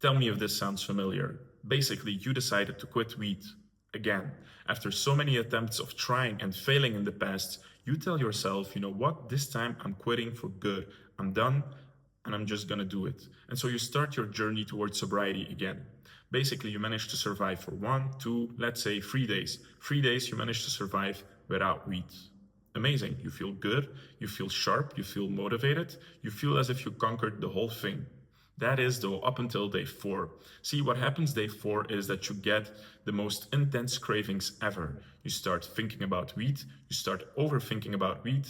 Tell me if this sounds familiar. Basically, you decided to quit weed. Again, after so many attempts of trying and failing in the past, you tell yourself, you know what, this time I'm quitting for good. I'm done and I'm just gonna do it. And so you start your journey towards sobriety again. Basically, you manage to survive for 1, 2, let's say 3 days. 3 days you manage to survive without weed. Amazing. You feel good, you feel sharp, you feel motivated, you feel as if you conquered the whole thing. That is, though, up until day 4. See, what happens day 4 is that you get the most intense cravings ever. You start thinking about weed, you start overthinking about weed,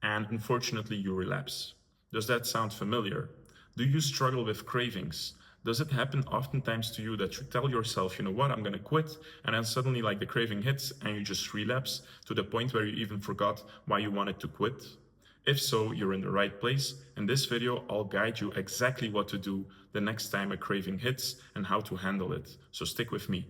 and unfortunately, you relapse. Does that sound familiar? Do you struggle with cravings? Does it happen oftentimes to you that you tell yourself, you know what, I'm gonna quit, and then suddenly like the craving hits and you just relapse to the point where you even forgot why you wanted to quit? If so, you're in the right place. In this video, I'll guide you exactly what to do the next time a craving hits and how to handle it. So stick with me.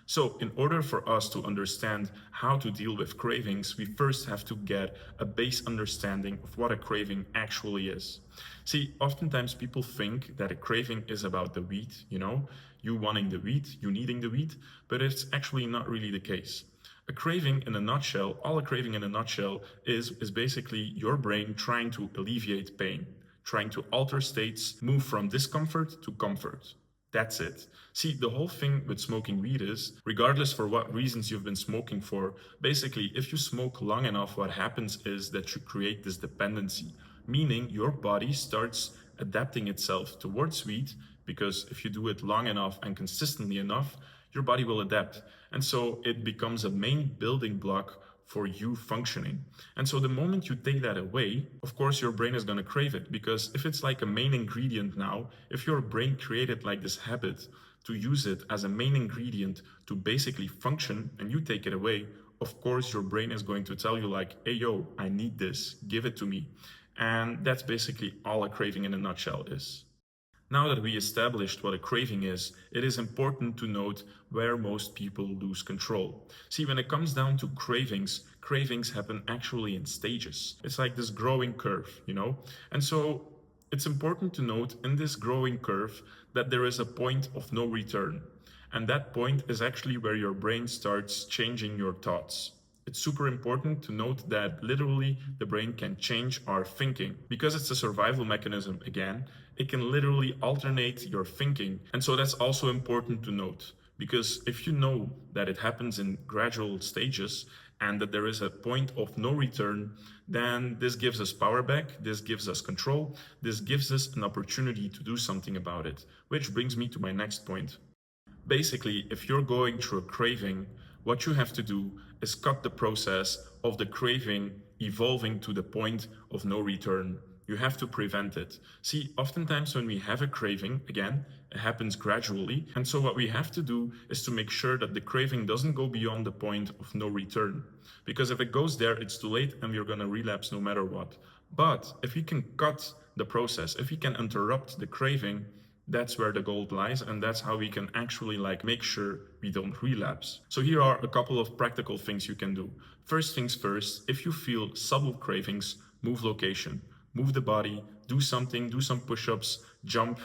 So, in order for us to understand how to deal with cravings, we first have to get a base understanding of what a craving actually is. See, oftentimes people think that a craving is about the weed, you wanting the weed, you needing the weed, but it's actually not really the case. A craving in a nutshell, all a craving in a nutshell is basically your brain trying to alleviate pain, trying to alter states, move from discomfort to comfort. That's it. See, the whole thing with smoking weed is, regardless for what reasons you've been smoking for, basically, if you smoke long enough, what happens is that you create this dependency, meaning your body starts adapting itself towards weed, because if you do it long enough and consistently enough, your body will adapt. And so it becomes a main building block for you functioning. And so the moment you take that away, of course, your brain is going to crave it, because if it's like a main ingredient now, if your brain created like this habit to use it as a main ingredient to basically function, and you take it away, of course, your brain is going to tell you like, hey, yo, I need this, give it to me. And that's basically all a craving in a nutshell is. Now that we established what a craving is, it is important to note where most people lose control. See, when it comes down to cravings, cravings happen actually in stages. It's like this growing curve. And so it's important to note in this growing curve that there is a point of no return. And that point is actually where your brain starts changing your thoughts. It's super important to note that literally the brain can change our thinking. Because it's a survival mechanism again, it can literally alternate your thinking. And so that's also important to note. Because if you know that it happens in gradual stages and that there is a point of no return, then this gives us power back, this gives us control, this gives us an opportunity to do something about it. Which brings me to my next point. Basically, if you're going through a craving, what you have to do is cut the process of the craving evolving to the point of no return. You have to prevent it. See, oftentimes when we have a craving, again, it happens gradually. And so what we have to do is to make sure that the craving doesn't go beyond the point of no return. Because if it goes there, it's too late and we're going to relapse no matter what. But if we can cut the process, if we can interrupt the craving, that's where the gold lies, and that's how we can actually make sure we don't relapse. So here are a couple of practical things you can do. First things first, if you feel subtle cravings, move location, move the body, do something, do some push-ups, jump,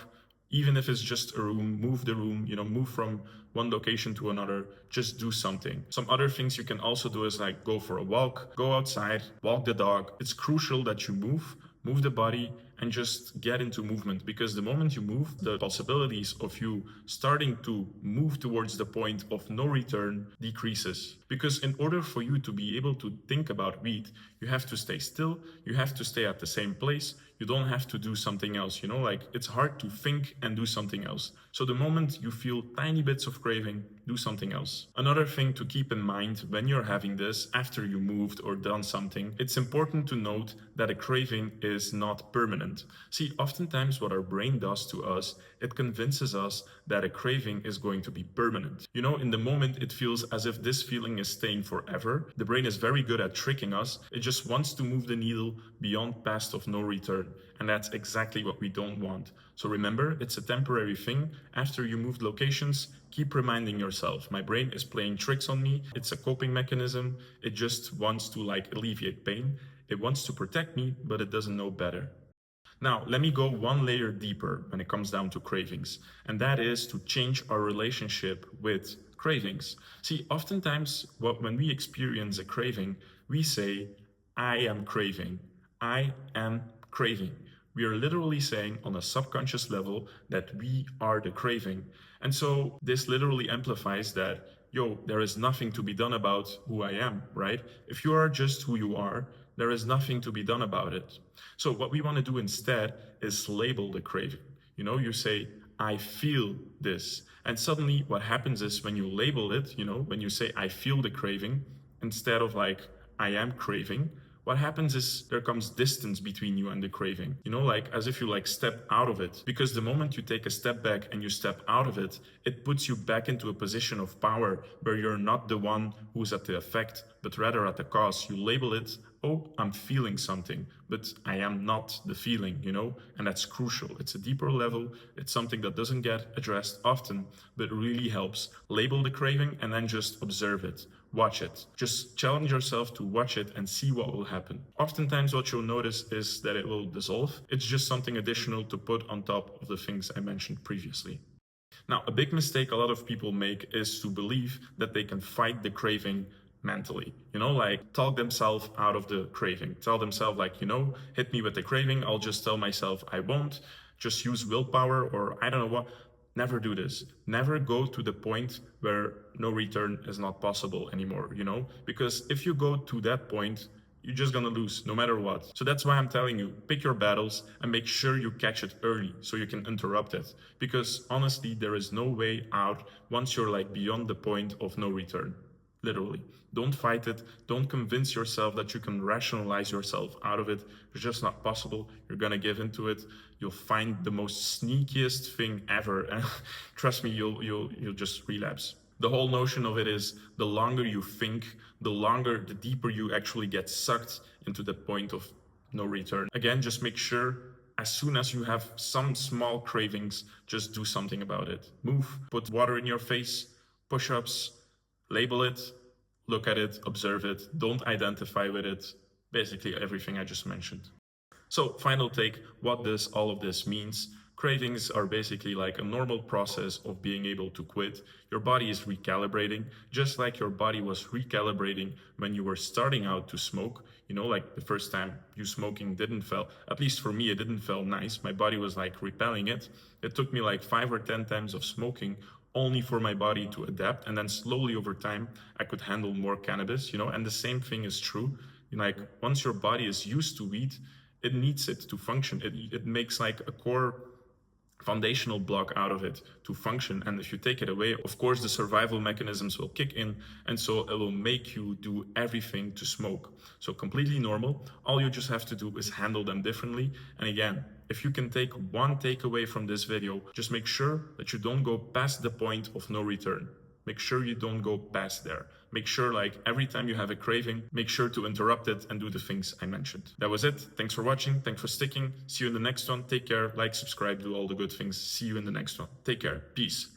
even if it's just a room, move the room, move from one location to another, just do something. Some other things you can also do is go for a walk, go outside, walk the dog. It's crucial that you move the body, and just get into movement, because the moment you move, the possibilities of you starting to move towards the point of no return decreases. Because in order for you to be able to think about weed, you have to stay still, you have to stay at the same place, you don't have to do something else, it's hard to think and do something else. So the moment you feel tiny bits of craving, do something else. Another thing to keep in mind when you're having this, after you moved or done something, it's important to note that a craving is not permanent. See, oftentimes what our brain does to us, it convinces us that a craving is going to be permanent. In the moment it feels as if this feeling is staying forever. The brain is very good at tricking us. It just wants to move the needle beyond past of no return. And that's exactly what we don't want. So remember, it's a temporary thing. After you moved locations, keep reminding yourself, my brain is playing tricks on me. It's a coping mechanism. It just wants to alleviate pain. It wants to protect me, but it doesn't know better. Now, let me go one layer deeper when it comes down to cravings, and that is to change our relationship with cravings. See, oftentimes, when we experience a craving, we say, I am craving. I am craving. We are literally saying on a subconscious level that we are the craving. And so this literally amplifies that, yo, there is nothing to be done about who I am, right? If you are just who you are, there is nothing to be done about it. So what we want to do instead is label the craving. You say, I feel this. And suddenly what happens is when you label it, when you say, I feel the craving, instead of like, I am craving, what happens is there comes distance between you and the craving, like as if you like step out of it. Because the moment you take a step back and you step out of it, it puts you back into a position of power where you're not the one who's at the effect, but rather at the cause. You label it, oh, I'm feeling something, but I am not the feeling, and that's crucial. It's a deeper level. It's something that doesn't get addressed often, but really helps. Label the craving and then just observe it. Watch it. Just challenge yourself to watch it and see what will happen. Oftentimes, what you'll notice is that it will dissolve. It's just something additional to put on top of the things I mentioned previously. Now, a big mistake a lot of people make is to believe that they can fight the craving mentally. Like talk themselves out of the craving. Tell themselves, like, hit me with the craving. I'll just tell myself I won't. Just use willpower, or I don't know what. Never do this. Never go to the point where no return is not possible anymore, Because if you go to that point, you're just gonna lose no matter what. So that's why I'm telling you, pick your battles and make sure you catch it early so you can interrupt it. Because honestly, there is no way out once you're like beyond the point of no return. Literally. Don't fight it. Don't convince yourself that you can rationalize yourself out of it. It's just not possible. You're gonna give into it. You'll find the most sneakiest thing ever, and trust me, you'll just relapse. The whole notion of it is the longer you think, the deeper you actually get sucked into the point of no return. Again, just make sure as soon as you have some small cravings, just do something about it. Move, put water in your face, push-ups, label it, look at it, observe it, don't identify with it. Basically everything I just mentioned. So, final take, what does all of this means? Cravings are basically like a normal process of being able to quit. Your body is recalibrating, just like your body was recalibrating when you were starting out to smoke. Like the first time you smoking didn't feel, at least for me, it didn't feel nice. My body was like repelling it. It took me like 5 or 10 times of smoking only for my body to adapt. And then slowly over time, I could handle more cannabis, and the same thing is true. Like once your body is used to weed, it needs it to function. It makes like a core foundational block out of it to function. And if you take it away, of course, the survival mechanisms will kick in. And so it will make you do everything to smoke. So completely normal. All you just have to do is handle them differently. And again, if you can take one takeaway from this video, just make sure that you don't go past the point of no return. Make sure you don't go past there. Make sure, like, every time you have a craving, make sure to interrupt it and do the things I mentioned. That was it. Thanks for watching. Thanks for sticking. See you in the next one. Take care. Like, subscribe, do all the good things. See you in the next one. Take care. Peace.